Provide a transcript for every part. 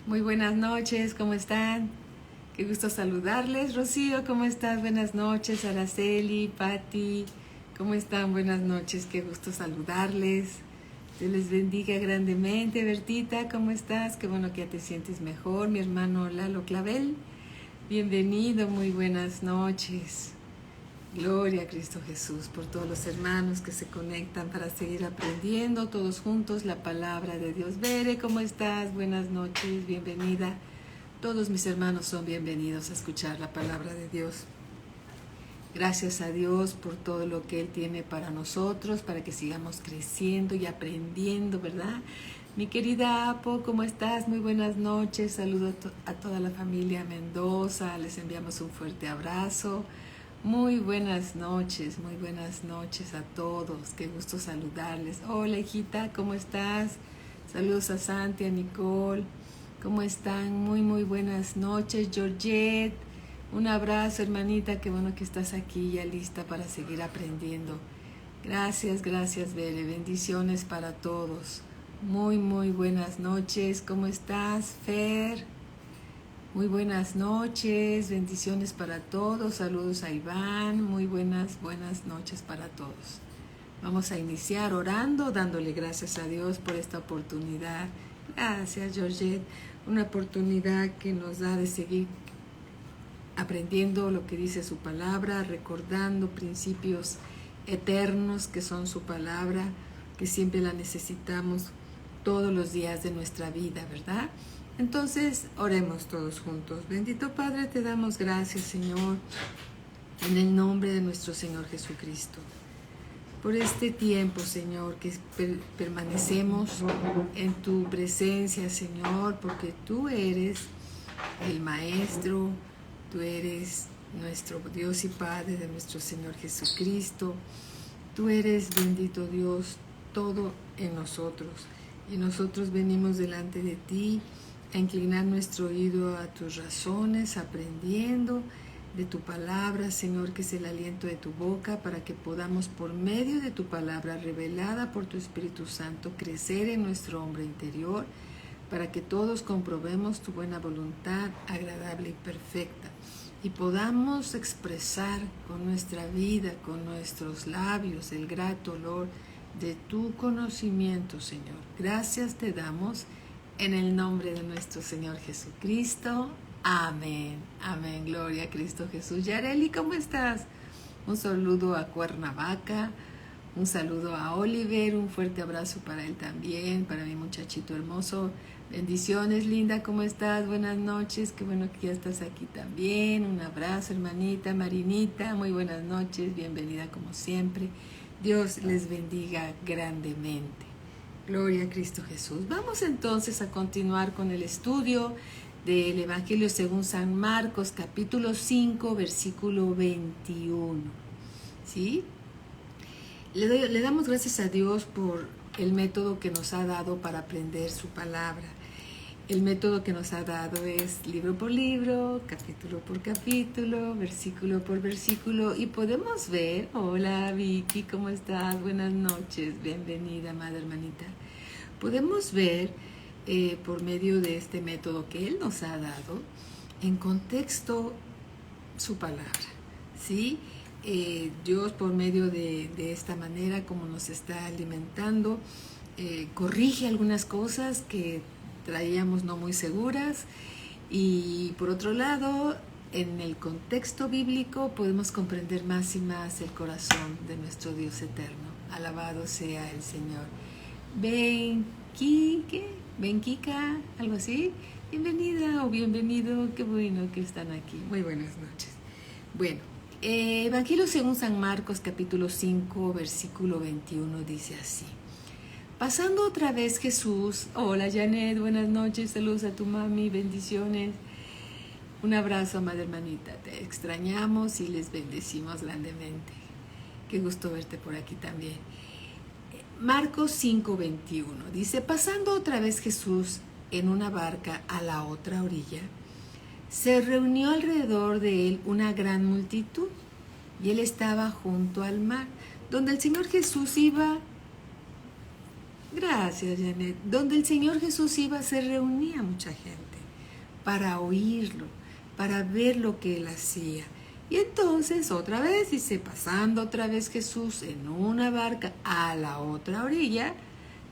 Muy buenas noches, ¿cómo están? Qué gusto saludarles. Rocío, ¿cómo estás? Buenas noches. Araceli, Patti, ¿cómo están? Buenas noches, qué gusto saludarles. Dios les bendiga grandemente. Bertita, ¿cómo estás? Qué bueno que ya te sientes mejor. Mi hermano Lalo Clavel, bienvenido, muy buenas noches. Gloria a Cristo Jesús por todos los hermanos que se conectan para seguir aprendiendo todos juntos la palabra de Dios. Bere, ¿cómo estás? Buenas noches, bienvenida. Todos mis hermanos son bienvenidos a escuchar la palabra de Dios. Gracias a Dios por todo lo que Él tiene para nosotros, para que sigamos creciendo y aprendiendo, ¿verdad? Mi querida Apo, ¿cómo estás? Muy buenas noches. Saludo a toda la familia Mendoza. Les enviamos un fuerte abrazo. Muy buenas noches a todos. Qué gusto saludarles. Hola, hijita, ¿cómo estás? Saludos a Santi, a Nicole. ¿Cómo están? Muy buenas noches. Georgette, un abrazo, hermanita. Qué bueno que estás aquí ya lista para seguir aprendiendo. Gracias, Bere. Bendiciones para todos. Muy buenas noches. ¿Cómo estás, Fer? Muy buenas noches, bendiciones para todos, saludos a Iván, muy buenas noches para todos. Vamos a iniciar orando, dándole gracias a Dios por esta oportunidad. Gracias, Georgette, una oportunidad que nos da de seguir aprendiendo lo que dice su palabra, recordando principios eternos que son su palabra, que siempre la necesitamos todos los días de nuestra vida, ¿verdad? Entonces, oremos todos juntos. Bendito Padre, te damos gracias, Señor, en el nombre de nuestro Señor Jesucristo, por este tiempo, Señor, que permanecemos en tu presencia, Señor, porque tú eres el Maestro, tú eres nuestro Dios y Padre de nuestro Señor Jesucristo. Tú eres, bendito Dios, todo en nosotros, y nosotros venimos delante de ti a inclinar nuestro oído a tus razones, aprendiendo de tu palabra, Señor, que es el aliento de tu boca, para que podamos, por medio de tu palabra revelada por tu Espíritu Santo, crecer en nuestro hombre interior, para que todos comprobemos tu buena voluntad, agradable y perfecta, y podamos expresar con nuestra vida, con nuestros labios, el grato olor de tu conocimiento, Señor. Gracias te damos en el nombre de nuestro Señor Jesucristo. Amén. Amén. Gloria a Cristo Jesús. Yareli, ¿cómo estás? Un saludo a Cuernavaca. Un saludo a Oliver. Un fuerte abrazo para él también, para mi muchachito hermoso. Bendiciones, Linda. ¿Cómo estás? Buenas noches. Qué bueno que ya estás aquí también. Un abrazo, hermanita. Marinita, muy buenas noches. Bienvenida como siempre. Dios les bendiga grandemente. Gloria a Cristo Jesús. Vamos entonces a continuar con el estudio del Evangelio según San Marcos, capítulo 5, versículo 21. ¿Sí? Le damos gracias a Dios por el método que nos ha dado para aprender su palabra. El método que nos ha dado es libro por libro, capítulo por capítulo, versículo por versículo, y podemos ver, hola Vicky, ¿cómo estás? Buenas noches, bienvenida, amada hermanita. Podemos ver por medio de este método que Él nos ha dado, en contexto su palabra, ¿sí? Dios, por medio de esta manera, como nos está alimentando, corrige algunas cosas que traíamos no muy seguras, y por otro lado, en el contexto bíblico podemos comprender más y más el corazón de nuestro Dios eterno. Alabado sea el Señor. Benquica, algo así. Bienvenida o bienvenido, qué bueno que están aquí. Muy buenas noches. Bueno, Evangelio según San Marcos, capítulo 5, versículo 21, dice así. Pasando otra vez Jesús, hola Janet, buenas noches, saludos a tu mami, bendiciones. Un abrazo, amada hermanita, te extrañamos y les bendecimos grandemente. Qué gusto verte por aquí también. Marcos 5:21 dice, pasando otra vez Jesús en una barca a la otra orilla, se reunió alrededor de él una gran multitud, y él estaba junto al mar, donde el Señor Jesús iba Gracias, Janet. Donde el Señor Jesús iba, se reunía mucha gente para oírlo, para ver lo que él hacía. Y entonces, otra vez, dice, pasando otra vez Jesús en una barca a la otra orilla,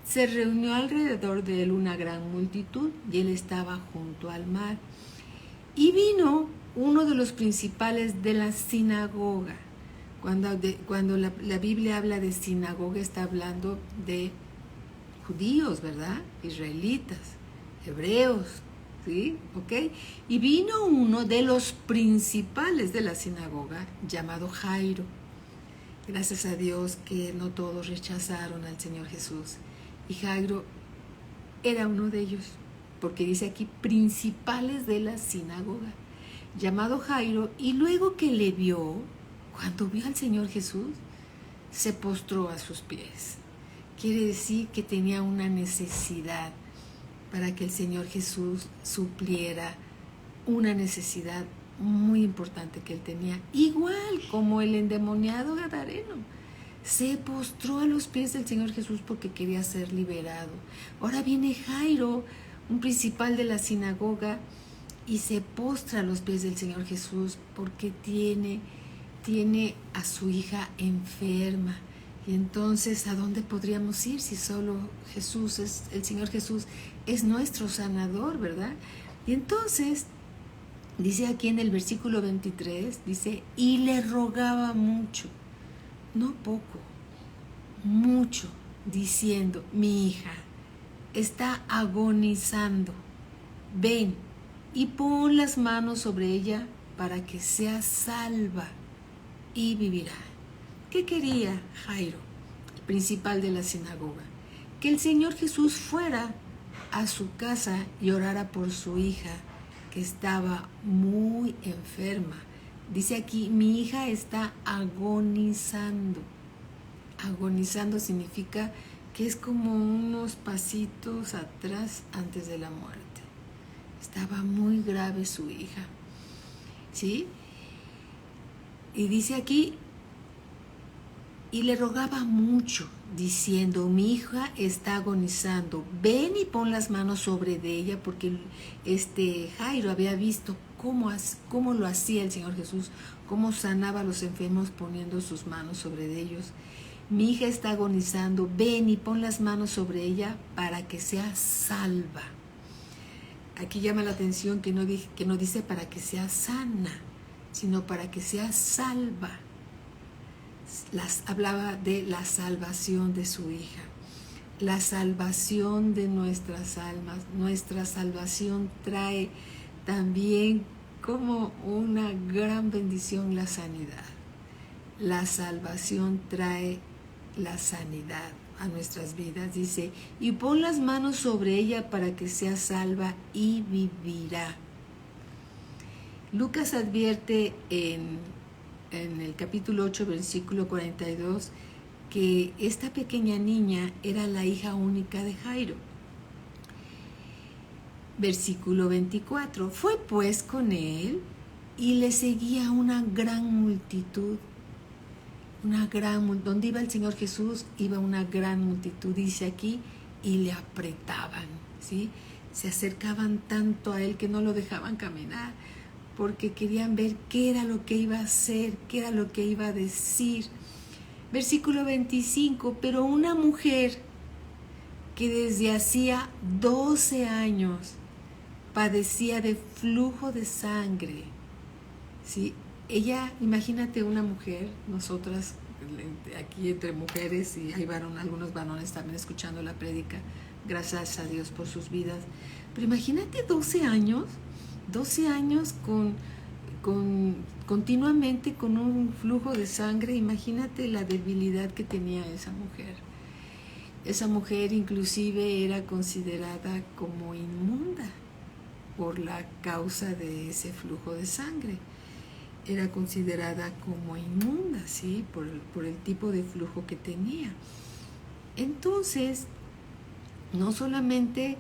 se reunió alrededor de él una gran multitud y él estaba junto al mar. Y vino uno de los principales de la sinagoga. Cuando la Biblia habla de sinagoga, está hablando de judíos, ¿verdad? Israelitas, hebreos, ¿sí? ¿Ok? Y vino uno de los principales de la sinagoga, llamado Jairo. Gracias a Dios que no todos rechazaron al Señor Jesús. Y Jairo era uno de ellos, porque dice aquí principales de la sinagoga, llamado Jairo, y luego que le vio, cuando vio al Señor Jesús, se postró a sus pies. Quiere decir que tenía una necesidad para que el Señor Jesús supliera una necesidad muy importante que él tenía, igual como el endemoniado gadareno. Se postró a los pies del Señor Jesús porque quería ser liberado. Ahora viene Jairo, un principal de la sinagoga, y se postra a los pies del Señor Jesús porque tiene a su hija enferma. Y entonces, ¿a dónde podríamos ir si solo Jesús el Señor Jesús es nuestro sanador, verdad? Y entonces, dice aquí en el versículo 23, dice, y le rogaba mucho, no poco, mucho, diciendo, mi hija está agonizando, ven y pon las manos sobre ella para que sea salva y vivirá. ¿Qué quería Jairo, el principal de la sinagoga? Que el Señor Jesús fuera a su casa y orara por su hija, que estaba muy enferma. Dice aquí, mi hija está agonizando. Agonizando significa que es como unos pasitos atrás antes de la muerte. Estaba muy grave su hija, ¿sí? Y dice aquí, y le rogaba mucho, diciendo, mi hija está agonizando, ven y pon las manos sobre de ella, porque Jairo había visto cómo lo hacía el Señor Jesús, cómo sanaba a los enfermos poniendo sus manos sobre de ellos. Mi hija está agonizando, ven y pon las manos sobre ella para que sea salva. Aquí llama la atención que no dice para que sea sana, sino para que sea salva. Hablaba de la salvación de su hija, la salvación de nuestras almas. Nuestra salvación trae también como una gran bendición la sanidad. La salvación trae la sanidad a nuestras vidas. Dice, y pon las manos sobre ella para que sea salva y vivirá. Lucas advierte en el capítulo 8, versículo 42, que esta pequeña niña era la hija única de Jairo. Versículo 24, fue pues con él y le seguía una gran multitud. Donde iba el Señor Jesús, iba una gran multitud, dice aquí, y le apretaban, ¿sí? Se acercaban tanto a él que no lo dejaban caminar, porque querían ver qué era lo que iba a hacer, qué era lo que iba a decir. Versículo 25, pero una mujer que desde hacía 12 años padecía de flujo de sangre, ¿sí? Ella, imagínate una mujer, nosotras aquí entre mujeres, y hay algunos varones también escuchando la prédica, gracias a Dios por sus vidas, pero imagínate 12 años continuamente con un flujo de sangre. Imagínate la debilidad que tenía esa mujer. Esa mujer inclusive era considerada como inmunda por la causa de ese flujo de sangre. Era considerada como inmunda, ¿sí? Por el tipo de flujo que tenía. Entonces, no solamente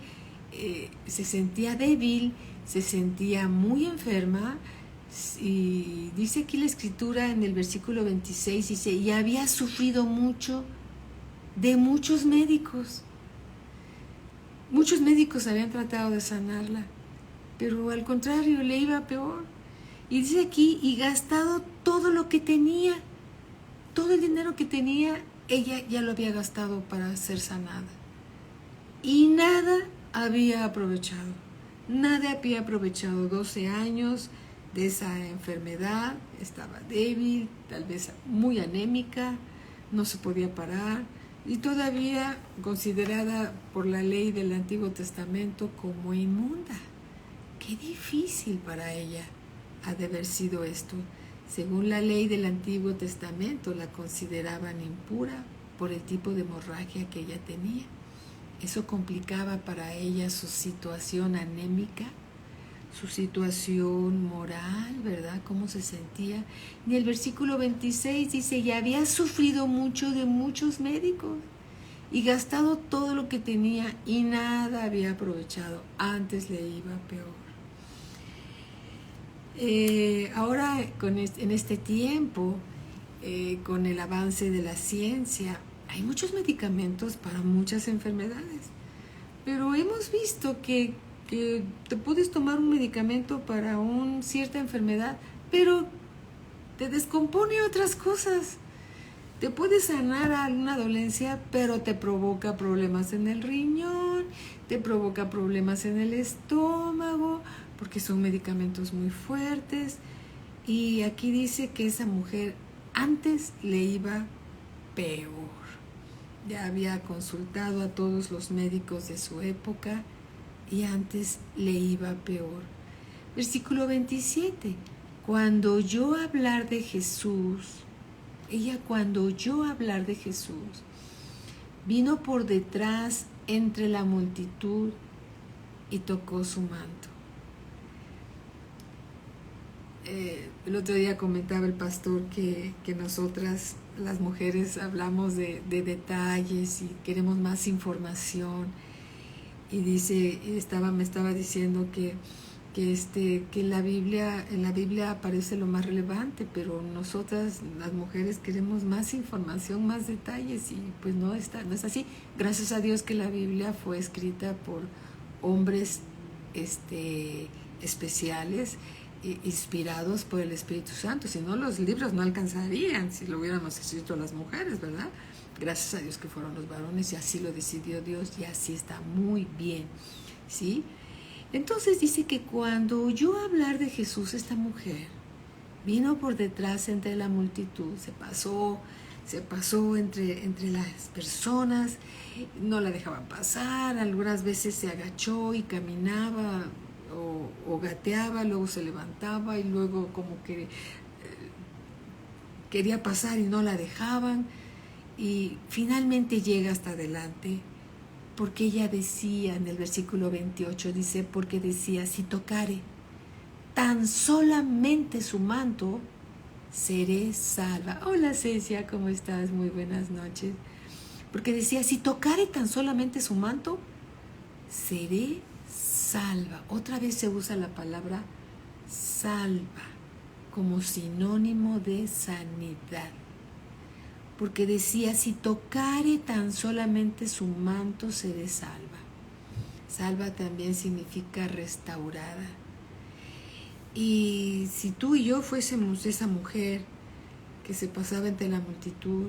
se sentía débil, se sentía muy enferma, y dice aquí la escritura en el versículo 26, dice, y había sufrido mucho de muchos médicos. Muchos médicos habían tratado de sanarla, pero al contrario, le iba peor. Y dice aquí, y gastado todo lo que tenía, todo el dinero que tenía, ella ya lo había gastado para ser sanada. Y nada había aprovechado. Nada había aprovechado. 12 años de esa enfermedad, estaba débil, tal vez muy anémica, no se podía parar y todavía considerada por la ley del Antiguo Testamento como inmunda. Qué difícil para ella ha de haber sido esto. Según la ley del Antiguo Testamento, la consideraban impura por el tipo de hemorragia que ella tenía. Eso complicaba para ella su situación anémica, su situación moral, ¿verdad? Cómo se sentía. Y el versículo 26 dice, y había sufrido mucho de muchos médicos y gastado todo lo que tenía y nada había aprovechado. Antes le iba peor. Ahora, en este tiempo, con el avance de la ciencia, hay muchos medicamentos para muchas enfermedades, pero hemos visto que te puedes tomar un medicamento para una cierta enfermedad, pero te descompone otras cosas. Te puede sanar alguna dolencia, pero te provoca problemas en el riñón, te provoca problemas en el estómago, porque son medicamentos muy fuertes. Y aquí dice que esa mujer antes le iba peor. Ya había consultado a todos los médicos de su época y antes le iba peor. Versículo 27. Cuando oyó hablar de Jesús, cuando oyó hablar de Jesús, vino por detrás entre la multitud y tocó su manto. El otro día comentaba el pastor que nosotras, las mujeres, hablamos de detalles y queremos más información. Y dice, me estaba diciendo que en la Biblia aparece lo más relevante, pero nosotras, las mujeres, queremos más información, más detalles, y pues no es así. Gracias a Dios que la Biblia fue escrita por hombres especiales, inspirados por el Espíritu Santo. Si no, los libros no alcanzarían si lo hubiéramos escrito las mujeres, ¿verdad? Gracias a Dios que fueron los varones y así lo decidió Dios y así está muy bien, ¿sí? Entonces dice que cuando oyó hablar de Jesús, esta mujer vino por detrás entre la multitud, se pasó entre las personas, no la dejaban pasar, algunas veces se agachó y caminaba o gateaba, luego se levantaba y luego como que quería pasar y no la dejaban, y finalmente llega hasta adelante. Porque ella decía, en el versículo 28, dice, porque decía, si tocare tan solamente su manto, seré salva. Hola Cecia, ¿cómo estás? Muy buenas noches. Porque decía, si tocare tan solamente su manto, seré salva. Otra vez se usa la palabra salva como sinónimo de sanidad. Porque decía, si tocare tan solamente su manto, seré salva. Salva también significa restaurada. Y si tú y yo fuésemos esa mujer que se pasaba entre la multitud,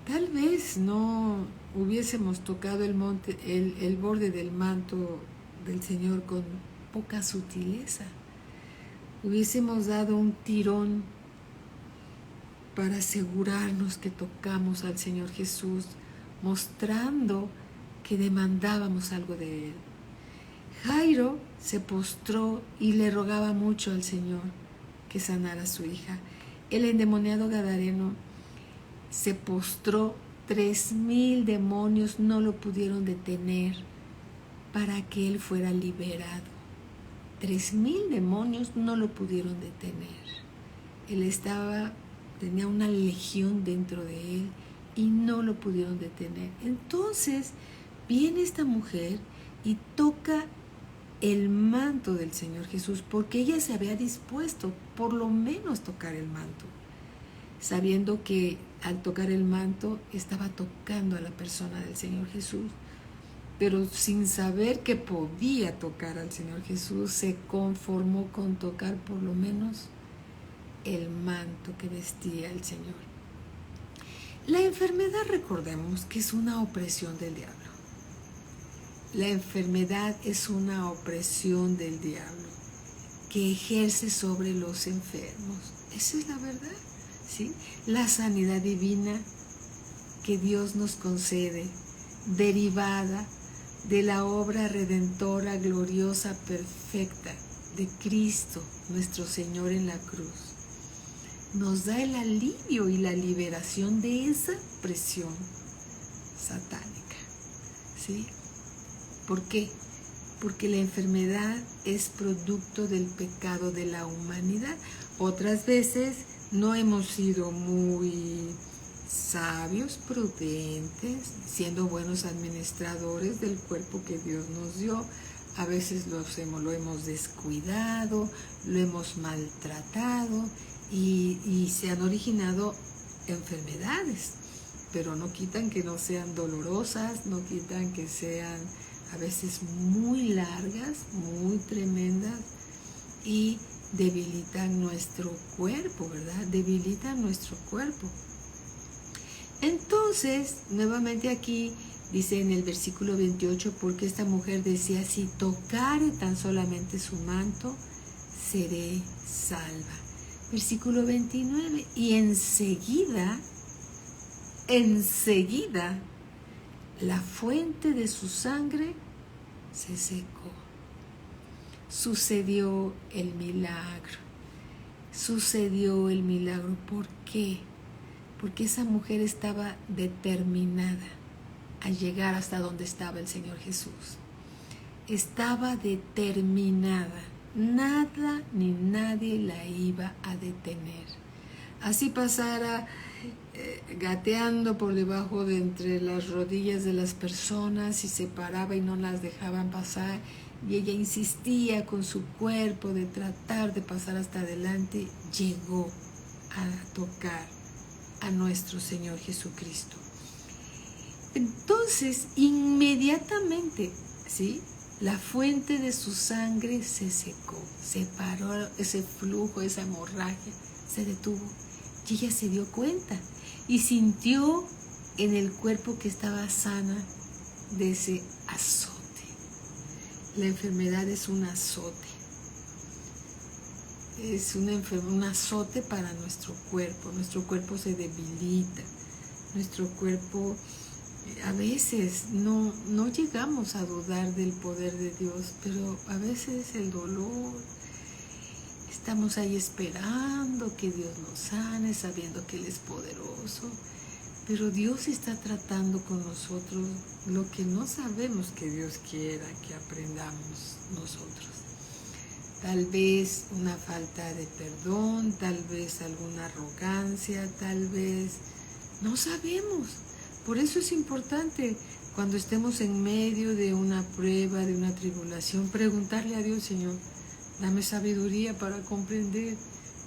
tal vez no hubiésemos tocado el borde del manto del Señor con poca sutileza. Hubiésemos dado un tirón para asegurarnos que tocamos al Señor Jesús, mostrando que demandábamos algo de Él. Jairo se postró y le rogaba mucho al Señor que sanara a su hija. El endemoniado gadareno se postró, 3,000 demonios no lo pudieron detener para que él fuera liberado. 3,000 demonios no lo pudieron detener. Él tenía una legión dentro de él y no lo pudieron detener. Entonces viene esta mujer y toca el manto del Señor Jesús, porque ella se había dispuesto por lo menos tocar el manto, sabiendo que al tocar el manto estaba tocando a la persona del Señor Jesús. pero sin saber que podía tocar al Señor Jesús, se conformó con tocar por lo menos el manto que vestía el Señor. La enfermedad, recordemos que es una opresión del diablo. La enfermedad es una opresión del diablo que ejerce sobre los enfermos. Esa es la verdad, ¿sí? La sanidad divina que Dios nos concede, derivada de la obra redentora, gloriosa, perfecta de Cristo, nuestro Señor en la cruz, nos da el alivio y la liberación de esa presión satánica, ¿sí? ¿Por qué? Porque la enfermedad es producto del pecado de la humanidad. Otras veces no hemos sido muy sabios, prudentes, siendo buenos administradores del cuerpo que Dios nos dio. A veces lo hemos descuidado, lo hemos maltratado y se han originado enfermedades, pero no quitan que no sean dolorosas, no quitan que sean a veces muy largas, muy tremendas y debilitan nuestro cuerpo, ¿verdad? Debilitan nuestro cuerpo. Entonces, nuevamente aquí dice en el versículo 28, porque esta mujer decía, si tocare tan solamente su manto, seré salva. Versículo 29, y enseguida, la fuente de su sangre se secó. Sucedió el milagro. ¿Por qué? Porque esa mujer estaba determinada a llegar hasta donde estaba el Señor Jesús. Estaba determinada. Nada ni nadie la iba a detener. Así pasara gateando por debajo de entre las rodillas de las personas y se paraba y no las dejaban pasar, y ella insistía con su cuerpo de tratar de pasar hasta adelante, llegó a tocar a nuestro Señor Jesucristo. Entonces, inmediatamente, ¿sí?, la fuente de su sangre se secó, se paró ese flujo, esa hemorragia, se detuvo. Y ella se dio cuenta y sintió en el cuerpo que estaba sana de ese azote. La enfermedad es un azote. Es un azote para nuestro cuerpo. Nuestro cuerpo se debilita. Nuestro cuerpo, a veces no llegamos a dudar del poder de Dios, pero a veces el dolor, estamos ahí esperando que Dios nos sane, sabiendo que Él es poderoso, pero Dios está tratando con nosotros lo que no sabemos que Dios quiera que aprendamos nosotros. Tal vez una falta de perdón, tal vez alguna arrogancia, tal vez no sabemos. Por eso es importante, cuando estemos en medio de una prueba, de una tribulación, preguntarle a Dios, Señor, dame sabiduría para comprender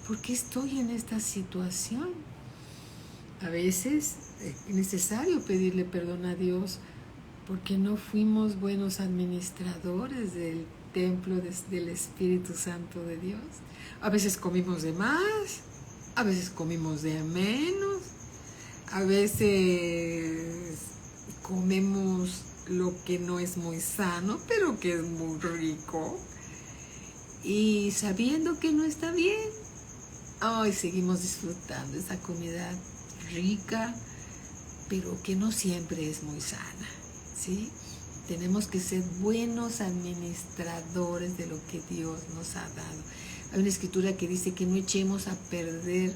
por qué estoy en esta situación. A veces es necesario pedirle perdón a Dios porque no fuimos buenos administradores del templo del Espíritu Santo de Dios. A veces comimos de más, a veces comimos de menos, a veces comemos lo que no es muy sano, pero que es muy rico. Y sabiendo que no está bien, hoy seguimos disfrutando esa comida rica, pero que no siempre es muy sana, ¿sí? Tenemos que ser buenos administradores de lo que Dios nos ha dado. Hay una escritura que dice que no echemos a perder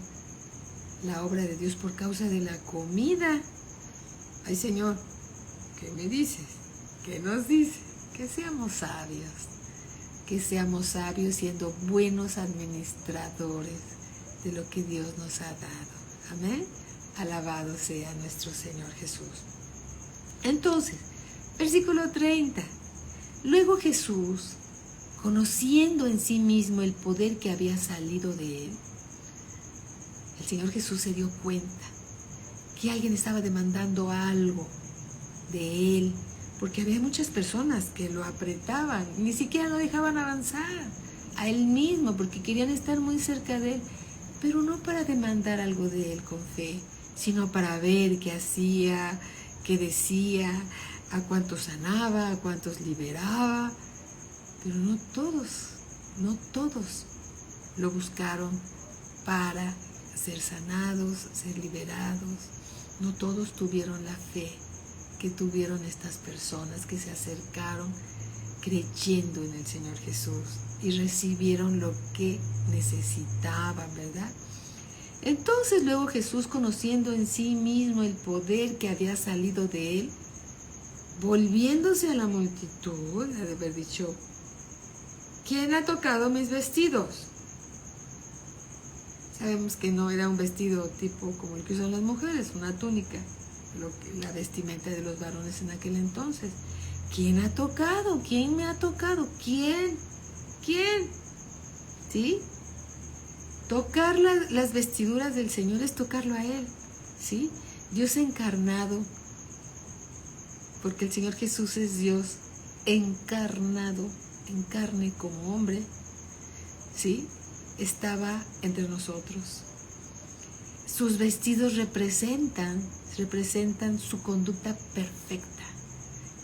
la obra de Dios por causa de la comida. Ay, Señor, ¿qué me dices? ¿Qué nos dice? Que seamos sabios siendo buenos administradores de lo que Dios nos ha dado. Amén. Alabado sea nuestro Señor Jesús. Entonces, versículo 30. Luego Jesús, conociendo en sí mismo el poder que había salido de él, el Señor Jesús se dio cuenta que alguien estaba demandando algo de él porque había muchas personas que lo apretaban, ni siquiera lo dejaban avanzar a él mismo, porque querían estar muy cerca de él, pero no para demandar algo de él con fe, sino para ver qué hacía, qué decía, a cuántos sanaba, a cuántos liberaba. Pero no todos lo buscaron para ser sanados, ser liberados. No todos tuvieron la fe que tuvieron estas personas que se acercaron creyendo en el Señor Jesús y recibieron lo que necesitaban, ¿verdad? Entonces luego Jesús, conociendo en sí mismo el poder que había salido de él, volviéndose a la multitud, ha de haber dicho: ¿quién ha tocado mis vestidos? Sabemos que no era un vestido tipo como el que usan las mujeres, una túnica, la vestimenta de los varones en aquel entonces. ¿Quién ha tocado? ¿Quién me ha tocado? ¿Quién? ¿Sí? Tocar las vestiduras del Señor es tocarlo a Él, ¿sí? Dios encarnado, porque el Señor Jesús es Dios encarnado, en carne como hombre, ¿sí? Estaba entre nosotros. Sus vestidos representan su conducta perfecta.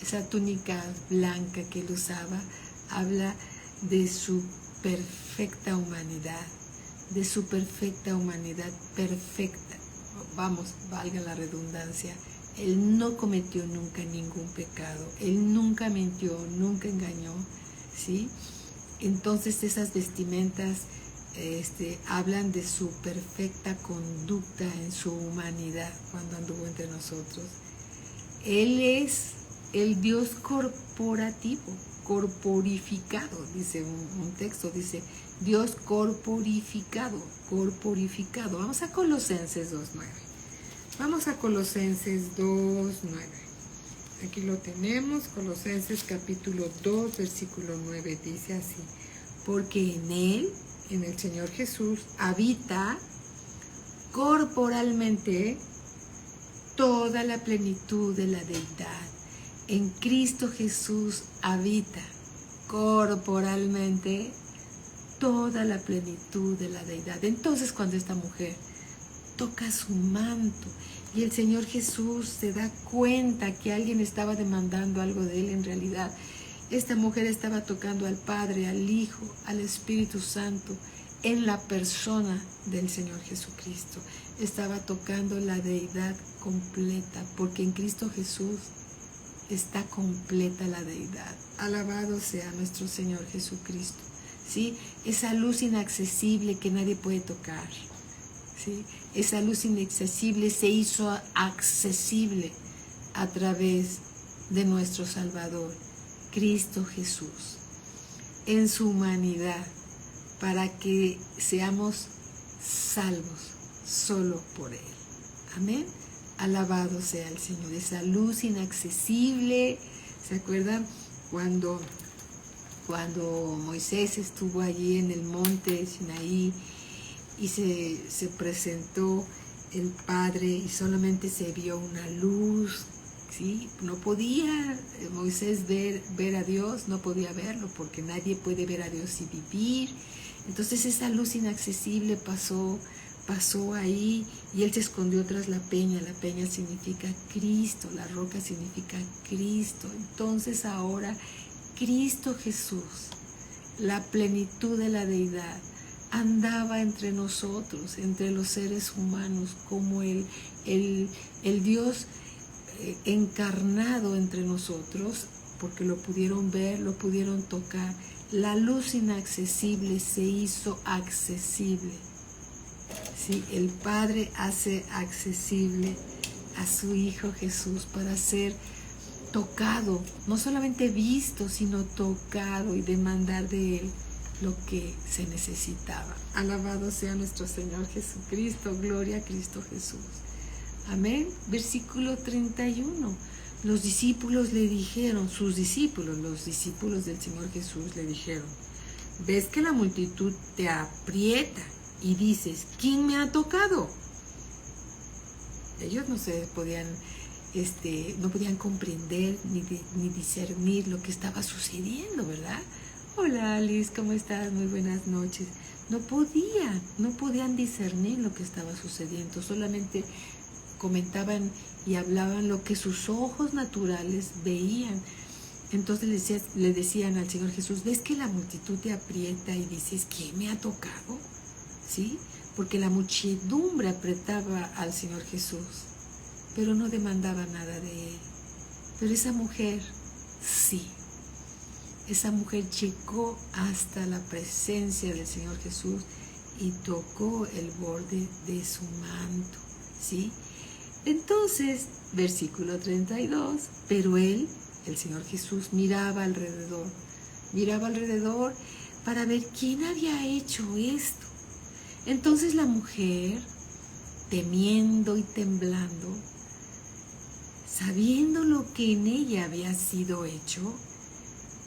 Esa túnica blanca que él usaba habla de su perfecta humanidad, perfecta. Vamos, valga la redundancia. Él no cometió nunca ningún pecado, él nunca mintió, nunca engañó, ¿sí? Entonces esas vestimentas hablan de su perfecta conducta en su humanidad cuando anduvo entre nosotros. Él es el Dios corporativo, corporificado, dice un texto, dice Dios corporificado. Vamos a Colosenses 2:9. Vamos a Colosenses 2:9. Aquí lo tenemos, Colosenses capítulo 2, versículo 9, dice así: porque en Él, en el Señor Jesús, habita corporalmente toda la plenitud de la deidad. En Cristo Jesús habita corporalmente toda la plenitud de la deidad. Entonces, cuando esta mujer toca su manto y el Señor Jesús se da cuenta que alguien estaba demandando algo de él, en realidad esta mujer estaba tocando al Padre, al Hijo, al Espíritu Santo en la persona del Señor Jesucristo. Estaba tocando la deidad completa, porque en Cristo Jesús está completa la deidad. Alabado sea nuestro Señor Jesucristo, ¿sí? Esa luz inaccesible que nadie puede tocar, ¿sí? Esa luz inaccesible se hizo accesible a través de nuestro Salvador, Cristo Jesús, en su humanidad, para que seamos salvos solo por Él. Amén. Alabado sea el Señor. Esa luz inaccesible. ¿Se acuerdan cuando Moisés estuvo allí en el monte Sinaí y se presentó el Padre y solamente se vio una luz? ¿Sí? No podía Moisés ver a Dios, no podía verlo, porque nadie puede ver a Dios y vivir. Entonces esa luz inaccesible pasó ahí y él se escondió tras la peña. La peña significa Cristo, la roca significa Cristo. Entonces ahora Cristo Jesús, la plenitud de la deidad, andaba entre nosotros, entre los seres humanos, como el Dios encarnado entre nosotros, porque lo pudieron ver, lo pudieron tocar. La luz inaccesible se hizo accesible. Sí, el Padre hace accesible a su Hijo Jesús para ser tocado, no solamente visto, sino tocado, y demandar de Él lo que se necesitaba. Alabado sea nuestro Señor Jesucristo, gloria a Cristo Jesús. Amén. Versículo 31. Los discípulos le dijeron, los discípulos del Señor Jesús le dijeron: ¿ves que la multitud te aprieta y dices, ¿quién me ha tocado? Ellos no se podían no podían comprender ni discernir lo que estaba sucediendo, ¿verdad? Hola Alice, ¿cómo estás? Muy buenas noches. No podían discernir lo que estaba sucediendo, solamente comentaban y hablaban lo que sus ojos naturales veían. Entonces le decían al Señor Jesús, ¿ves que la multitud te aprieta y dices, ¿quién me ha tocado? ¿Sí? Porque la muchedumbre apretaba al Señor Jesús, pero no demandaba nada de él. Pero esa mujer, sí. Esa mujer llegó hasta la presencia del Señor Jesús y tocó el borde de su manto, ¿sí? Entonces, versículo 32, pero él, el Señor Jesús, miraba alrededor para ver quién había hecho esto. Entonces la mujer, temiendo y temblando, sabiendo lo que en ella había sido hecho,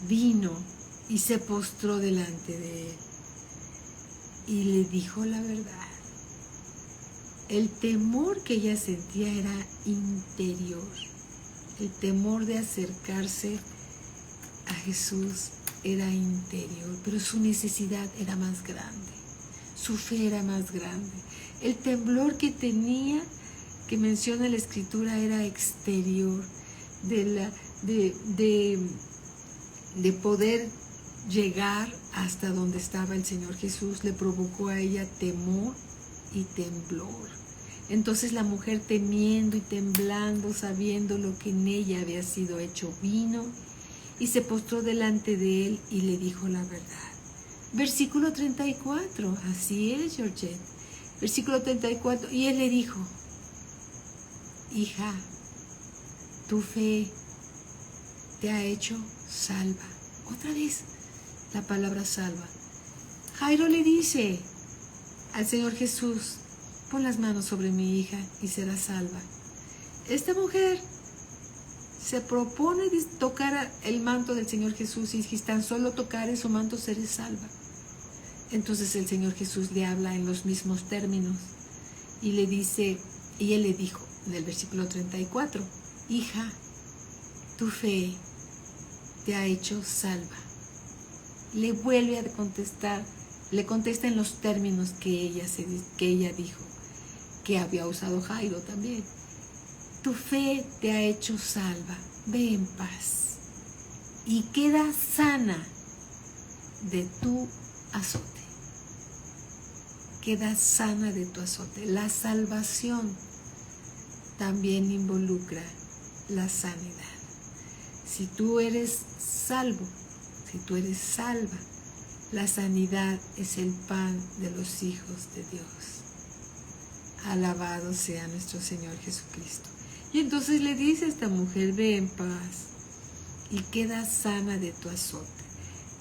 vino y se postró delante de él y le dijo la verdad. El temor que ella sentía era interior. El temor de acercarse a Jesús era interior, pero su necesidad era más grande. Su fe era más grande. El temblor que tenía, que menciona la Escritura, era exterior, de poder llegar hasta donde estaba el Señor Jesús. Le provocó a ella temor y temblor. Entonces la mujer, temiendo y temblando, sabiendo lo que en ella había sido hecho, vino y se postró delante de él y le dijo la verdad. Versículo 34, así es, Georgette. Versículo 34, y él le dijo, hija, tu fe te ha hecho salva. Otra vez la palabra salva. Jairo le dice al Señor Jesús, pon las manos sobre mi hija y será salva. Esta mujer se propone tocar el manto del Señor Jesús y si tan solo tocar su manto seré salva. Entonces el Señor Jesús le habla en los mismos términos y le dice, y él le dijo en el versículo 34, hija, tu fe te ha hecho salva. Le vuelve a contestar, le contesta en los términos que ella dijo, que había usado Jairo también. Tu fe te ha hecho salva, ve en paz y queda sana de tu azote. Queda sana de tu azote. La salvación también involucra la sanidad. Si tú eres salvo, si tú eres salva, la sanidad es el pan de los hijos de Dios. Alabado sea nuestro Señor Jesucristo. Y entonces le dice a esta mujer, ve en paz y queda sana de tu azote.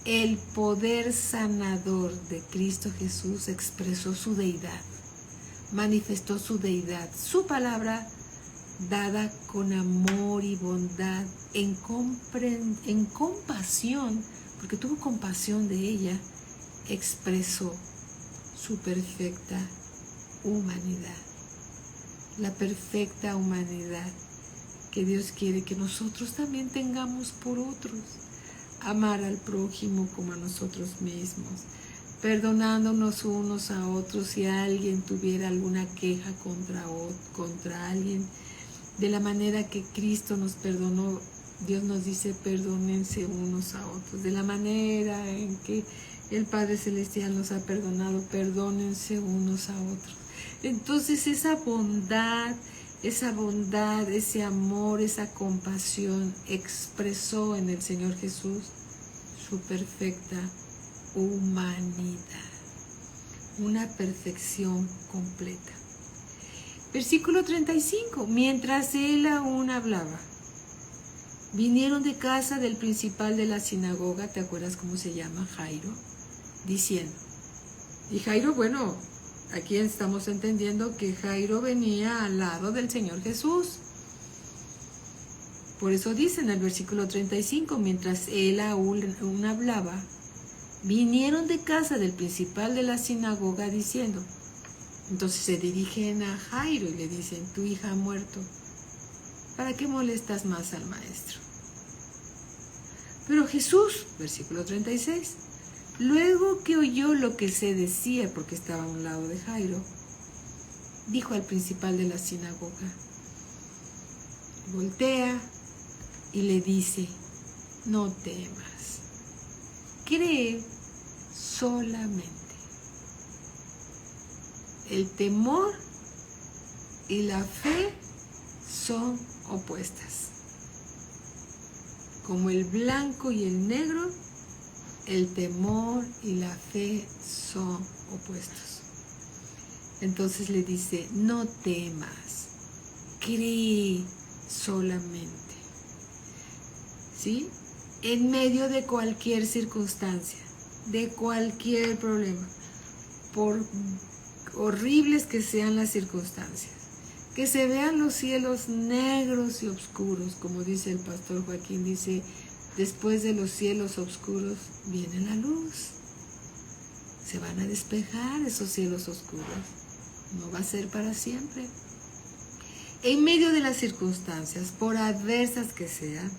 El poder sanador de Cristo Jesús expresó su deidad, manifestó su deidad, su palabra dada con amor y bondad, en compasión, porque tuvo compasión de ella, expresó su perfecta humanidad. La perfecta humanidad que Dios quiere que nosotros también tengamos por otros. Amar al prójimo como a nosotros mismos, perdonándonos unos a otros si alguien tuviera alguna queja contra alguien, de la manera que Cristo nos perdonó. Dios nos dice, perdónense unos a otros, de la manera en que el Padre Celestial nos ha perdonado, perdónense unos a otros. Entonces esa bondad, ese amor, esa compasión expresó en el Señor Jesús su perfecta humanidad, una perfección completa. Versículo 35, mientras él aún hablaba, vinieron de casa del principal de la sinagoga, ¿te acuerdas cómo se llama? Jairo, diciendo, y Jairo, bueno, aquí estamos entendiendo que Jairo venía al lado del Señor Jesús. Por eso dice en el versículo 35, mientras él aún hablaba, vinieron de casa del principal de la sinagoga diciendo. Entonces se dirigen a Jairo y le dicen, tu hija ha muerto. ¿para qué molestas más al maestro? Pero Jesús, versículo 36, luego que oyó lo que se decía, porque estaba a un lado de Jairo, dijo al principal de la sinagoga, voltea y le dice, no temas, cree solamente. El temor y la fe son opuestas. Como el blanco y el negro, el temor y la fe son opuestos. Entonces le dice, no temas, cree solamente. ¿Sí? En medio de cualquier circunstancia, de cualquier problema, por horribles que sean las circunstancias, que se vean los cielos negros y oscuros, como dice el pastor Joaquín, dice, después de los cielos oscuros viene la luz. Se van a despejar esos cielos oscuros, no va a ser para siempre. En medio de las circunstancias, por adversas que sean,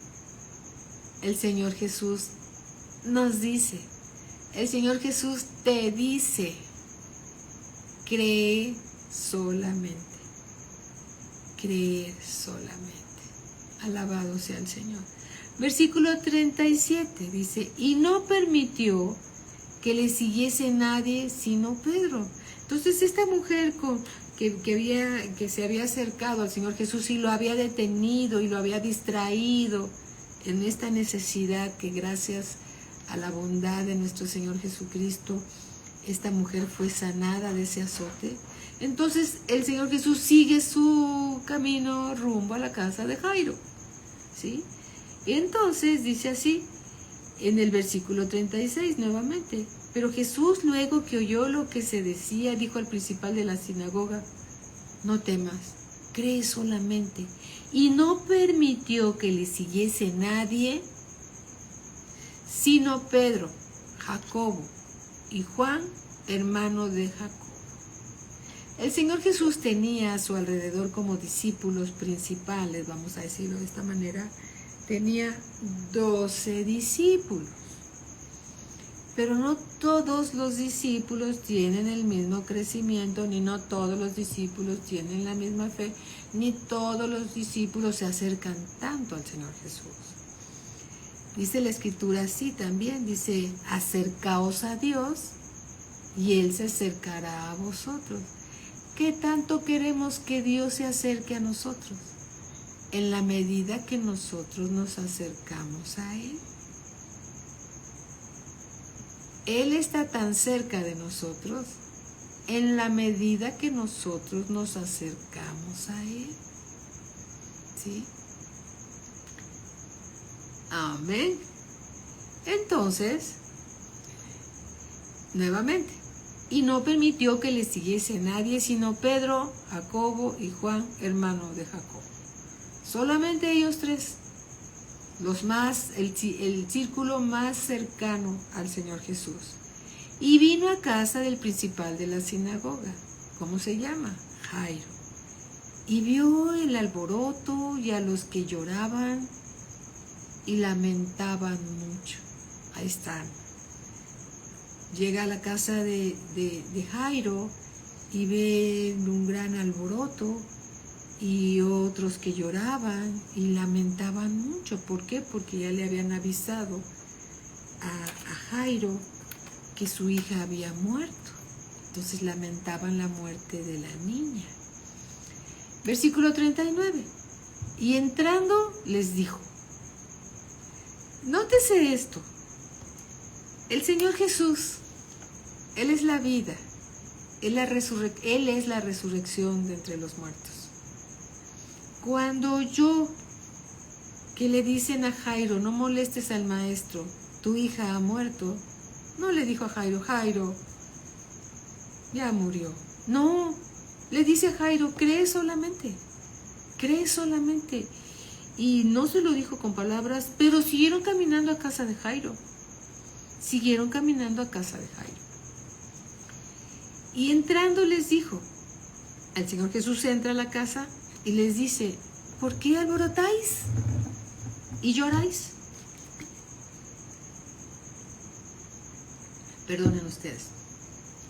el Señor Jesús nos dice, el Señor Jesús te dice, cree solamente. Creer solamente. Alabado sea el Señor. Versículo 37 dice, y no permitió que le siguiese nadie sino Pedro. Entonces esta mujer que se había acercado al Señor Jesús y lo había detenido y lo había distraído en esta necesidad que gracias a la bondad de nuestro Señor Jesucristo, esta mujer fue sanada de ese azote. Entonces el Señor Jesús sigue su camino rumbo a la casa de Jairo, ¿sí? Y entonces dice así, en el versículo 36 nuevamente, pero Jesús luego que oyó lo que se decía, dijo al principal de la sinagoga, no temas, cree solamente. Y no permitió que le siguiese nadie, sino Pedro, Jacobo y Juan, hermano de Jacobo. El Señor Jesús tenía a su alrededor como discípulos principales, vamos a decirlo de esta manera, tenía 12 discípulos. Pero no todos los discípulos tienen el mismo crecimiento, ni no todos los discípulos tienen la misma fe, ni todos los discípulos se acercan tanto al Señor Jesús. Dice la Escritura así también, dice, acercaos a Dios y Él se acercará a vosotros. ¿Qué tanto queremos que Dios se acerque a nosotros? En la medida que nosotros nos acercamos a Él. Él está tan cerca de nosotros en la medida que nosotros nos acercamos a Él. ¿Sí? Amén. Entonces, nuevamente, y no permitió que le siguiese nadie sino Pedro, Jacobo y Juan, hermano de Jacobo. Solamente ellos tres, el círculo más cercano al Señor Jesús. Y vino a casa del principal de la sinagoga, ¿cómo se llama? Jairo. Y vio el alboroto y a los que lloraban y lamentaban mucho. Ahí están. Llega a la casa de Jairo y ve un gran alboroto y otros que lloraban y lamentaban mucho. ¿Por qué? Porque ya le habían avisado a Jairo que su hija había muerto. Entonces lamentaban la muerte de la niña. Versículo 39. Y entrando les dijo, nótese esto, el Señor Jesús, Él es la vida, Él es la resurrección de entre los muertos. Cuando oyó que le dicen a Jairo, no molestes al maestro, tu hija ha muerto, no le dijo a Jairo, Jairo, ya murió. No, le dice a Jairo, cree solamente. Y no se lo dijo con palabras, pero siguieron caminando a casa de Jairo. Y entrando les dijo, el Señor Jesús entra a la casa y les dice, ¿por qué alborotáis y lloráis? Perdonen ustedes.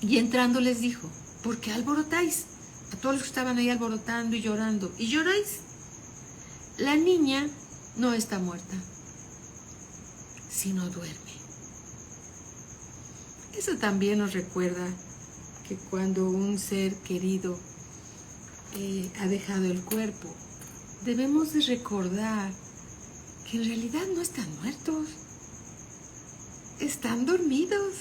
Y entrando les dijo, ¿por qué alborotáis? A todos los que estaban ahí alborotando y llorando. ¿Y lloráis? La niña no está muerta, sino duerme. Eso también nos recuerda que cuando un ser querido ha dejado el cuerpo, debemos de recordar que en realidad no están muertos, están dormidos.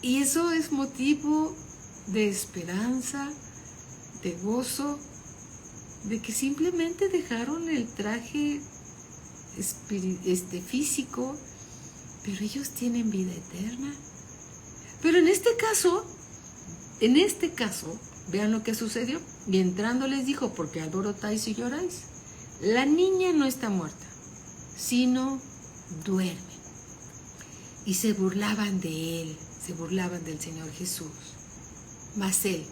Y eso es motivo de esperanza, de gozo, de que simplemente dejaron el traje físico, pero ellos tienen vida eterna. Pero en este caso, vean lo que sucedió. Y entrando les dijo, ¿por qué alborotáis y lloráis? La niña no está muerta, sino duerme. Y se burlaban de él, se burlaban del Señor Jesús. Mas él,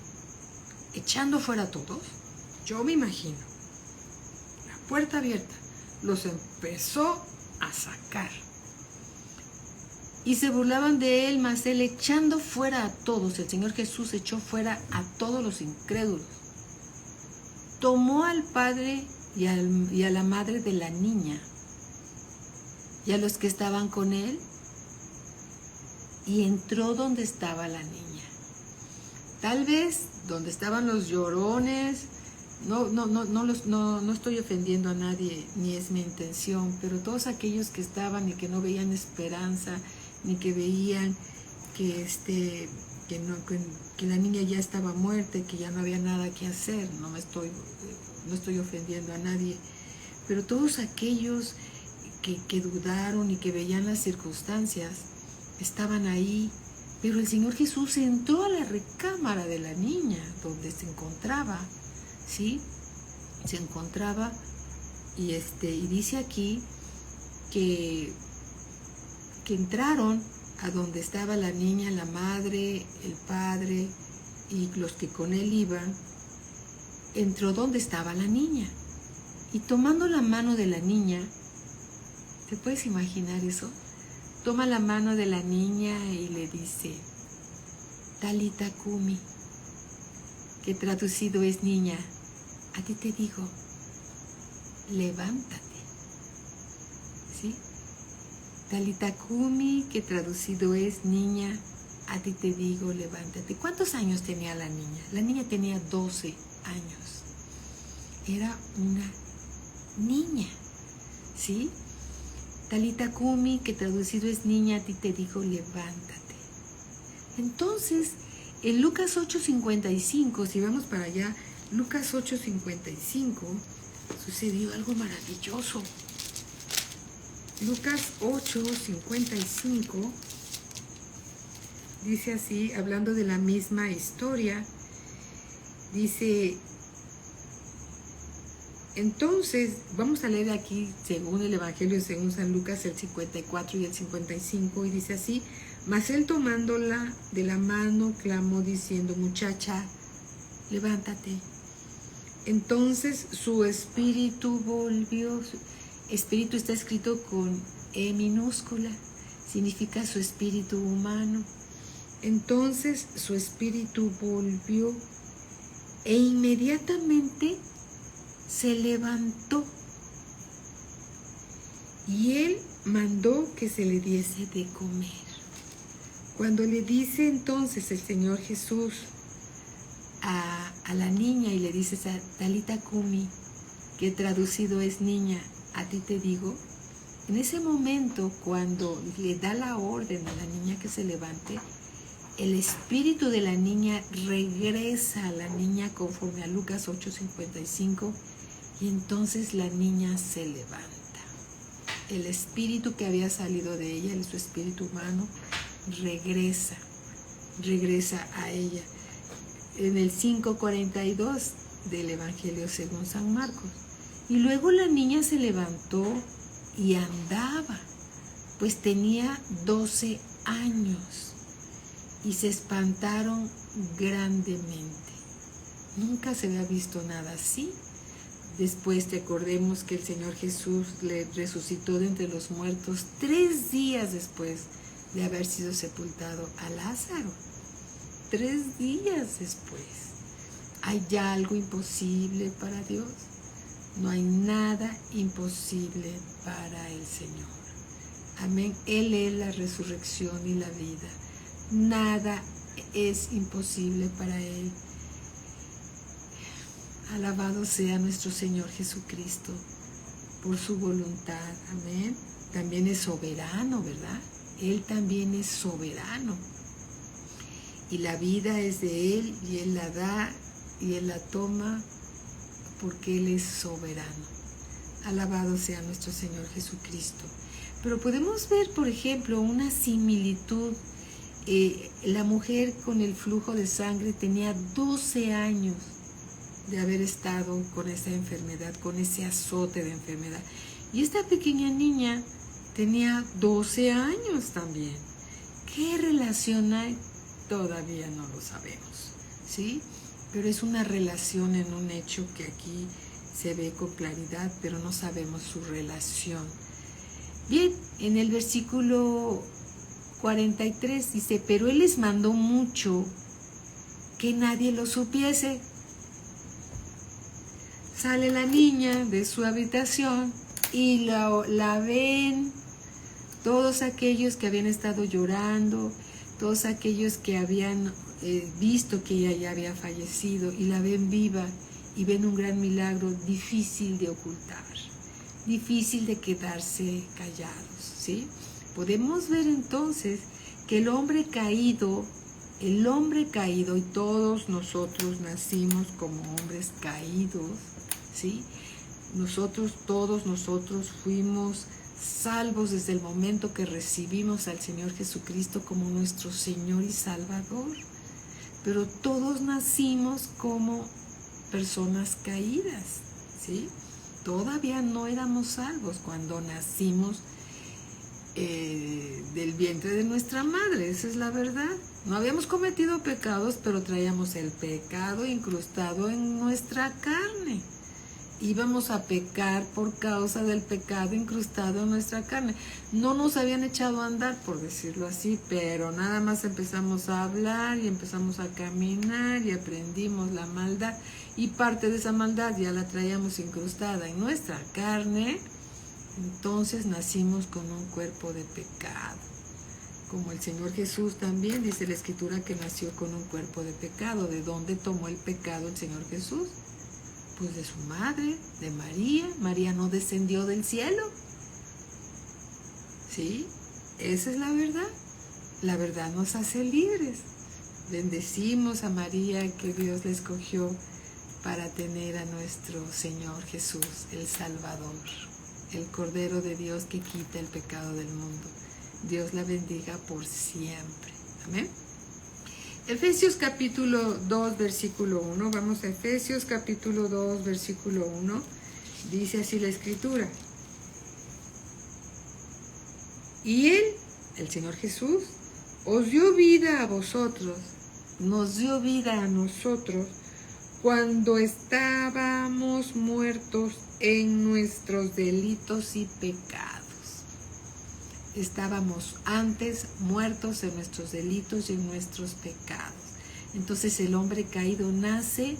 echando fuera a todos, yo me imagino, la puerta abierta, los empezó a sacar. Y se burlaban de él, mas él echando fuera a todos, el Señor Jesús echó fuera a todos los incrédulos. Tomó al padre y a la madre de la niña y a los que estaban con él y entró donde estaba la niña. Tal vez donde estaban los llorones, no estoy ofendiendo a nadie, ni es mi intención, pero todos aquellos que estaban y que no veían esperanza, ni que veían que la niña ya estaba muerta, que ya no había nada que hacer, no estoy ofendiendo a nadie, pero todos aquellos que dudaron y que veían las circunstancias, estaban ahí. Pero el Señor Jesús entró a la recámara de la niña, donde se encontraba, ¿sí? Se encontraba y dice aquí que entraron a donde estaba la niña, la madre, el padre y los que con él iban. Entró donde estaba la niña y tomando la mano de la niña, ¿te puedes imaginar eso? Toma la mano de la niña y le dice, Talita Kumi, que traducido es niña, a ti te digo, levántate. ¿Sí? Talita Kumi, que traducido es niña, a ti te digo, levántate. ¿Cuántos años tenía la niña? La niña tenía 12 años. Era una niña, ¿sí? Talita Kumi, que traducido es niña, a ti te digo, levántate. Entonces, en Lucas 8:55, si vamos para allá, Lucas 8:55, sucedió algo maravilloso. Lucas 8:55 dice así, hablando de la misma historia, dice... Entonces, vamos a leer aquí, según el Evangelio, según San Lucas, el 54 y el 55, y dice así, mas él tomándola de la mano, clamó diciendo, muchacha, levántate. Entonces su espíritu volvió, espíritu está escrito con E minúscula, significa su espíritu humano. Entonces su espíritu volvió e inmediatamente se levantó y él mandó que se le diese de comer. Cuando le dice entonces el Señor Jesús a la niña y le dice Talita Kumi, que traducido es niña, a ti te digo, en ese momento cuando le da la orden a la niña que se levante, el espíritu de la niña regresa a la niña conforme a Lucas 8:55 y entonces la niña se levanta. El espíritu que había salido de ella, su espíritu humano, regresa a ella. En el 5:42 del Evangelio según San Marcos. Y luego la niña se levantó y andaba, pues tenía 12 años. Y se espantaron grandemente. Nunca se había visto nada así. Después te acordemos que el Señor Jesús le resucitó de entre los muertos 3 días después de haber sido sepultado a Lázaro. 3 días después. ¿Hay ya algo imposible para Dios? No hay nada imposible para el Señor. Amén. Él es la resurrección y la vida. Nada es imposible para Él. Alabado sea nuestro Señor Jesucristo por su voluntad. Amén. También es soberano, ¿verdad? Él también es soberano. Y la vida es de Él y Él la da y Él la toma porque Él es soberano. Alabado sea nuestro Señor Jesucristo. Pero podemos ver, por ejemplo, una similitud. La mujer con el flujo de sangre tenía 12 años de haber estado con esa enfermedad, con ese azote de enfermedad. Y esta pequeña niña tenía 12 años también. ¿Qué relación hay? Todavía no lo sabemos, ¿sí? Pero es una relación en un hecho que aquí se ve con claridad, pero no sabemos su relación. Bien, en el versículo 43 dice, pero Él les mandó mucho que nadie lo supiese. Sale la niña de su habitación y la ven todos aquellos que habían estado llorando, todos aquellos que habían visto que ella ya había fallecido y la ven viva y ven un gran milagro difícil de ocultar, difícil de quedarse callados, ¿sí? Podemos ver entonces que el hombre caído, y todos nosotros nacimos como hombres caídos, ¿sí? Todos nosotros fuimos salvos desde el momento que recibimos al Señor Jesucristo como nuestro Señor y Salvador. Pero todos nacimos como personas caídas, ¿sí? Todavía no éramos salvos cuando nacimos del vientre de nuestra madre, esa es la verdad. No habíamos cometido pecados, pero traíamos el pecado incrustado en nuestra carne. Íbamos a pecar por causa del pecado incrustado en nuestra carne. No nos habían echado a andar, por decirlo así, pero nada más empezamos a hablar y empezamos a caminar y aprendimos la maldad. Y parte de esa maldad ya la traíamos incrustada en nuestra carne. Entonces nacimos con un cuerpo de pecado. Como el Señor Jesús también, dice la Escritura que nació con un cuerpo de pecado. ¿De dónde tomó el pecado el Señor Jesús? Pues de su madre, de María. María no descendió del cielo. ¿Sí? Esa es la verdad. La verdad nos hace libres. Bendecimos a María que Dios le escogió para tener a nuestro Señor Jesús, el Salvador, el Cordero de Dios que quita el pecado del mundo. Dios la bendiga por siempre. Amén. Efesios capítulo 2, versículo 1. Vamos a Efesios capítulo 2, versículo 1. Dice así la Escritura. Y Él, el Señor Jesús, os dio vida a vosotros, nos dio vida a nosotros, cuando estábamos muertos en nuestros delitos y pecados. Estábamos antes muertos en nuestros delitos y en nuestros pecados. Entonces el hombre caído nace,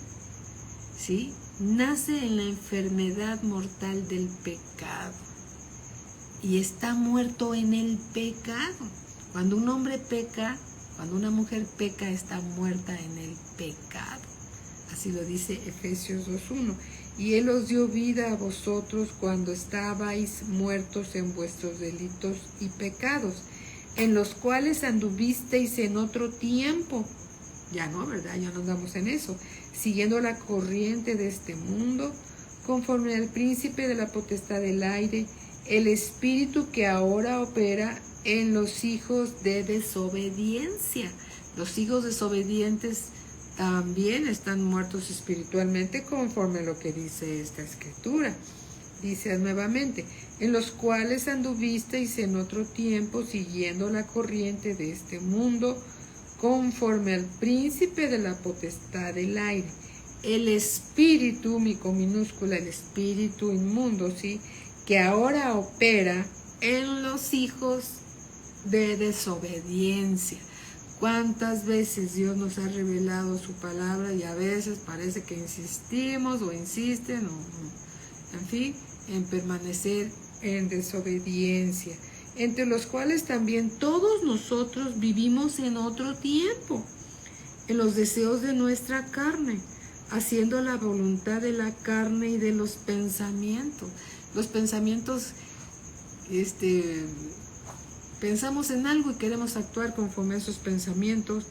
¿sí? Nace en la enfermedad mortal del pecado y está muerto en el pecado. Cuando un hombre peca, cuando una mujer peca, está muerta en el pecado. Así lo dice Efesios 2:1. Y Él os dio vida a vosotros cuando estabais muertos en vuestros delitos y pecados, en los cuales anduvisteis en otro tiempo. Ya no, ¿verdad? Ya no andamos en eso. Siguiendo la corriente de este mundo, conforme al príncipe de la potestad del aire, el espíritu que ahora opera en los hijos de desobediencia. Los hijos desobedientes también están muertos espiritualmente conforme a lo que dice esta Escritura. Dice nuevamente, en los cuales anduvisteis en otro tiempo siguiendo la corriente de este mundo, conforme al príncipe de la potestad del aire, el espíritu, mi con minúscula, el espíritu inmundo, ¿sí?, que ahora opera en los hijos de desobediencia. ¿Cuántas veces Dios nos ha revelado su palabra y a veces parece que insistimos o insisten, en fin, en permanecer en desobediencia, entre los cuales también todos nosotros vivimos en otro tiempo, en los deseos de nuestra carne, haciendo la voluntad de la carne y de los pensamientos. Los pensamientos, pensamos en algo y queremos actuar conforme a esos pensamientos,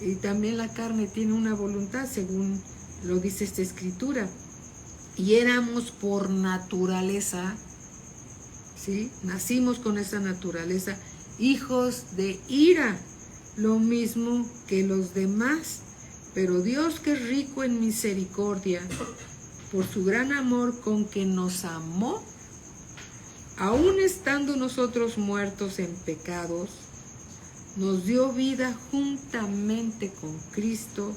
y también la carne tiene una voluntad, según lo dice esta escritura. Y éramos por naturaleza, ¿sí?, nacimos con esa naturaleza, hijos de ira, lo mismo que los demás. Pero Dios, que es rico en misericordia, por su gran amor con que nos amó, aun estando nosotros muertos en pecados, nos dio vida juntamente con Cristo.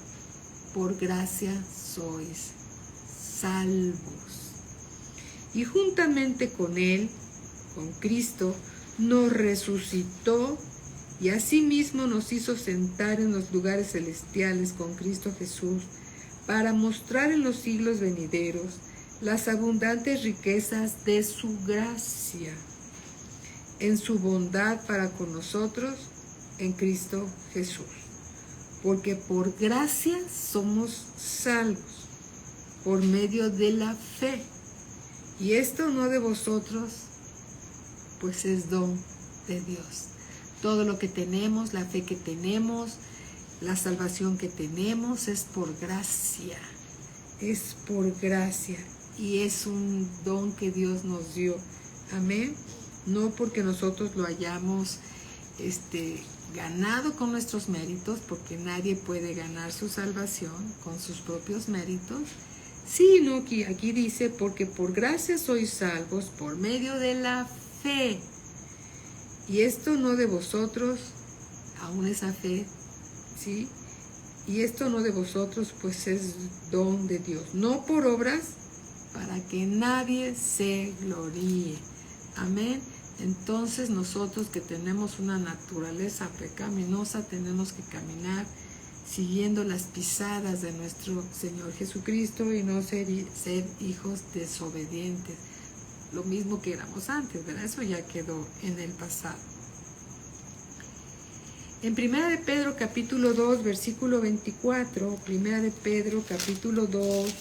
Por gracia sois salvos. Y juntamente con Él, con Cristo, nos resucitó y asimismo nos hizo sentar en los lugares celestiales con Cristo Jesús, para mostrar en los siglos venideros las abundantes riquezas de su gracia, en su bondad para con nosotros en Cristo Jesús. Porque por gracia somos salvos, por medio de la fe. Y esto no de vosotros, pues es don de Dios. Todo lo que tenemos, la fe que tenemos, la salvación que tenemos, es por gracia. Es por gracia. Y es un don que Dios nos dio. Amén. No porque nosotros lo hayamos ganado con nuestros méritos, porque nadie puede ganar su salvación con sus propios méritos, sino que aquí dice, porque por gracia sois salvos por medio de la fe. Y esto no de vosotros, aún esa fe, ¿sí? Y esto no de vosotros, pues es don de Dios, no por obras, para que nadie se gloríe. Amén. Entonces nosotros que tenemos una naturaleza pecaminosa, tenemos que caminar siguiendo las pisadas de nuestro Señor Jesucristo y no ser hijos desobedientes. Lo mismo que éramos antes, ¿verdad? Eso ya quedó en el pasado. En 1 de Pedro capítulo 2, versículo 24, 1 de Pedro capítulo 2,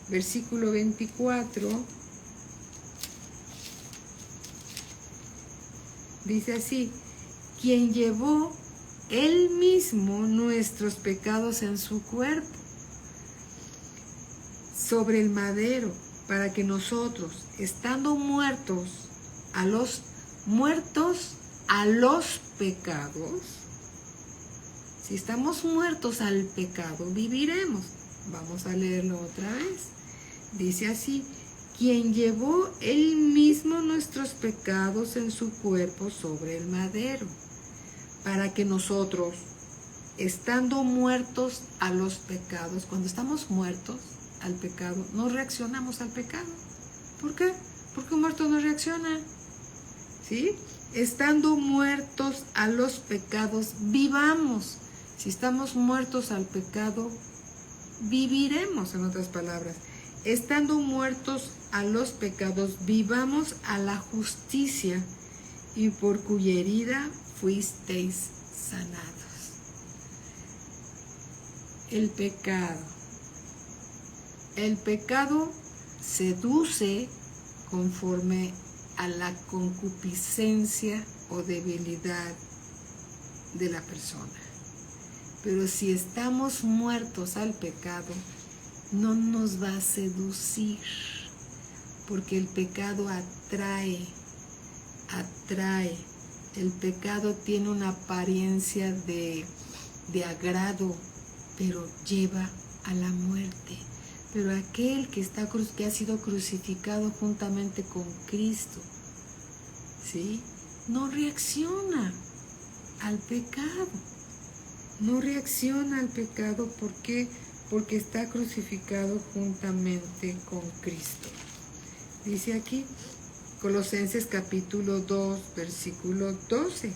versículo 24, dice así: quien llevó él mismo nuestros pecados en su cuerpo sobre el madero, para que nosotros, estando muertos a los pecados, si estamos muertos al pecado, viviremos. Vamos a leerlo otra vez. Dice así: quien llevó él mismo nuestros pecados en su cuerpo sobre el madero, para que nosotros, estando muertos a los pecados, cuando estamos muertos al pecado, no reaccionamos al pecado. ¿Por qué? Porque un muerto no reacciona. ¿Sí? Estando muertos a los pecados, vivamos. Si estamos muertos al pecado, viviremos, en otras palabras. Estando muertos a los pecados, vivamos a la justicia, y por cuya herida fuisteis sanados. El pecado seduce conforme a la concupiscencia o debilidad de la persona. Pero si estamos muertos al pecado, no nos va a seducir, porque el pecado atrae. El pecado tiene una apariencia de agrado, pero lleva a la muerte. Pero aquel que ha sido crucificado juntamente con Cristo, ¿sí?, no reacciona al pecado. No reacciona al pecado. ¿Por qué? porque está crucificado juntamente con Cristo. Dice aquí, Colosenses capítulo 2, versículo 12.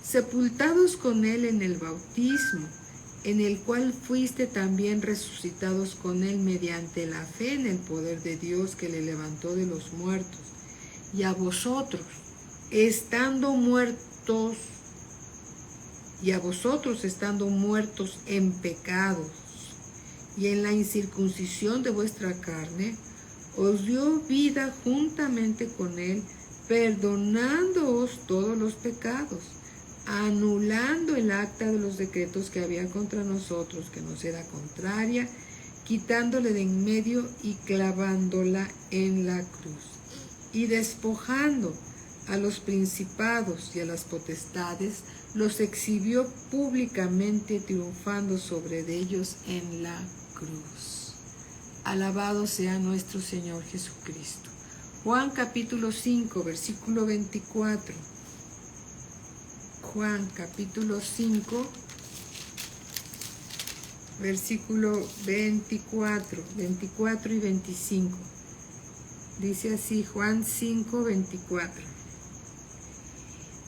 Sepultados con Él en el bautismo, en el cual fuiste también resucitados con Él mediante la fe en el poder de Dios que le levantó de los muertos. Y a vosotros, estando muertos en pecados y en la incircuncisión de vuestra carne, os dio vida juntamente con Él, perdonándoos todos los pecados, anulando el acta de los decretos que había contra nosotros, que nos era contraria, quitándole de en medio y clavándola en la cruz, y despojando a los principados y a las potestades, los exhibió públicamente, triunfando sobre ellos en la cruz. Alabado sea nuestro Señor Jesucristo. Juan capítulo 5, versículo 24. Juan capítulo 5, versículo 24 y 25. Dice así, Juan 5, 24.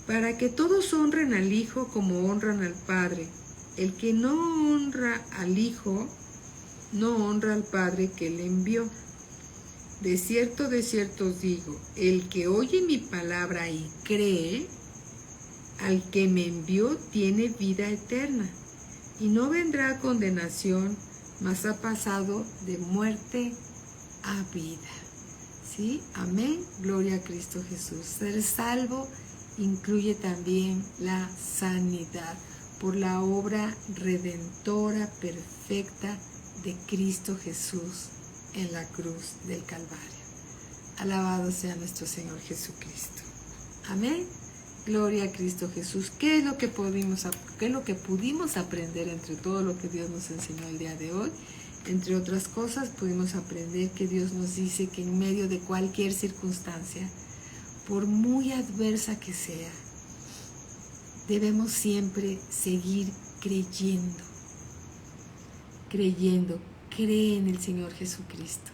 Para que todos honren al Hijo como honran al Padre. El que no honra al Hijo, no honra al Padre que le envió. De cierto os digo, el que oye mi palabra y cree al que me envió tiene vida eterna, y no vendrá a condenación, mas ha pasado de muerte a vida. ¿Sí? Amén. Gloria a Cristo Jesús. Ser salvo incluye también la sanidad por la obra redentora perfecta de Cristo Jesús en la cruz del Calvario. Alabado sea nuestro Señor Jesucristo. Amén. Gloria a Cristo Jesús. ¿Qué es lo que pudimos aprender entre todo lo que Dios nos enseñó el día de hoy? Entre otras cosas, pudimos aprender que Dios nos dice que en medio de cualquier circunstancia, por muy adversa que sea, debemos siempre seguir creyendo. Cree en el Señor Jesucristo.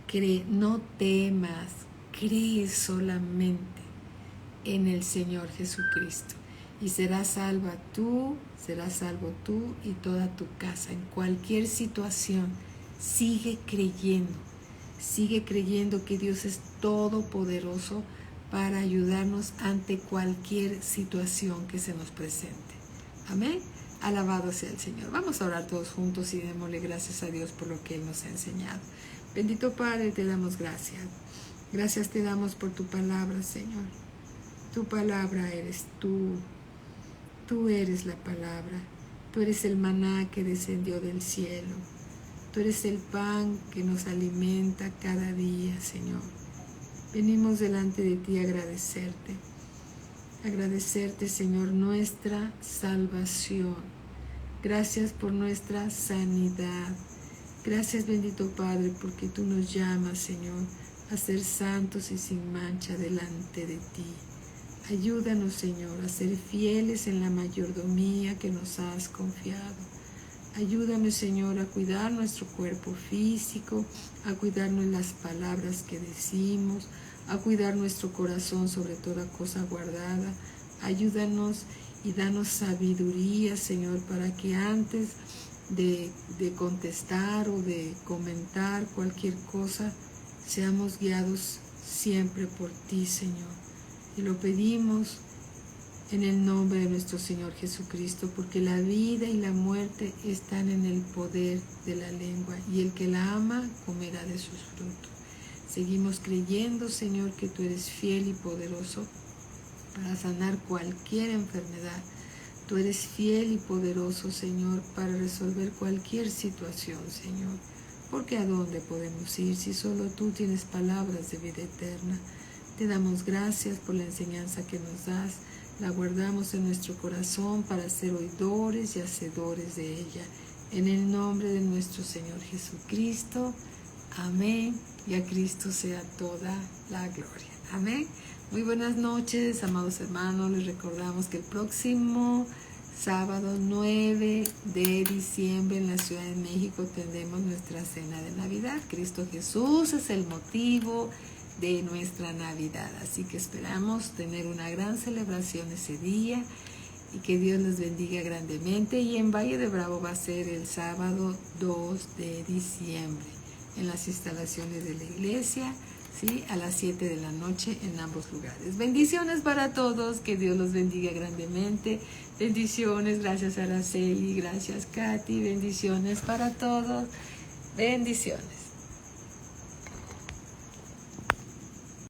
Cree, no temas, cree solamente en el Señor Jesucristo. Y serás salvo tú y toda tu casa. En cualquier situación, sigue creyendo que Dios es todopoderoso para ayudarnos ante cualquier situación que se nos presente. Amén. Alabado sea el Señor. Vamos a orar todos juntos y démosle gracias a Dios por lo que Él nos ha enseñado. Bendito Padre, te damos gracias. Gracias te damos por tu palabra, Señor. Tu palabra eres tú. Tú eres la palabra. Tú eres el maná que descendió del cielo. Tú eres el pan que nos alimenta cada día, Señor. Venimos delante de ti a agradecerte. Agradecerte, Señor, nuestra salvación. Gracias por nuestra sanidad. Gracias, bendito Padre, porque tú nos llamas, Señor, a ser santos y sin mancha delante de ti. Ayúdanos, Señor, a ser fieles en la mayordomía que nos has confiado. Ayúdame, Señor, a cuidar nuestro cuerpo físico, a cuidarnos las palabras que decimos, a cuidar nuestro corazón sobre toda cosa guardada. Ayúdanos y danos sabiduría, Señor, para que antes de contestar o de comentar cualquier cosa, seamos guiados siempre por ti, Señor. Y lo pedimos en el nombre de nuestro Señor Jesucristo, porque la vida y la muerte están en el poder de la lengua, y el que la ama comerá de sus frutos. Seguimos creyendo, Señor, que tú eres fiel y poderoso para sanar cualquier enfermedad. Tú eres fiel y poderoso, Señor, para resolver cualquier situación, Señor. Porque ¿a dónde podemos ir si solo tú tienes palabras de vida eterna? Te damos gracias por la enseñanza que nos das. La guardamos en nuestro corazón para ser oidores y hacedores de ella. En el nombre de nuestro Señor Jesucristo. Amén. Y a Cristo sea toda la gloria. Amén. Muy buenas noches, amados hermanos. Les recordamos que el próximo sábado 9 de diciembre en la Ciudad de México tendremos nuestra cena de Navidad. Cristo Jesús es el motivo de nuestra Navidad, así que esperamos tener una gran celebración ese día y que Dios les bendiga grandemente. Y en Valle de Bravo va a ser el sábado 2 de diciembre en las instalaciones de la iglesia, ¿sí? A las 7 de la noche en ambos lugares. Bendiciones para todos, que Dios los bendiga grandemente. Bendiciones, gracias Araceli, gracias Katy, bendiciones para todos, bendiciones.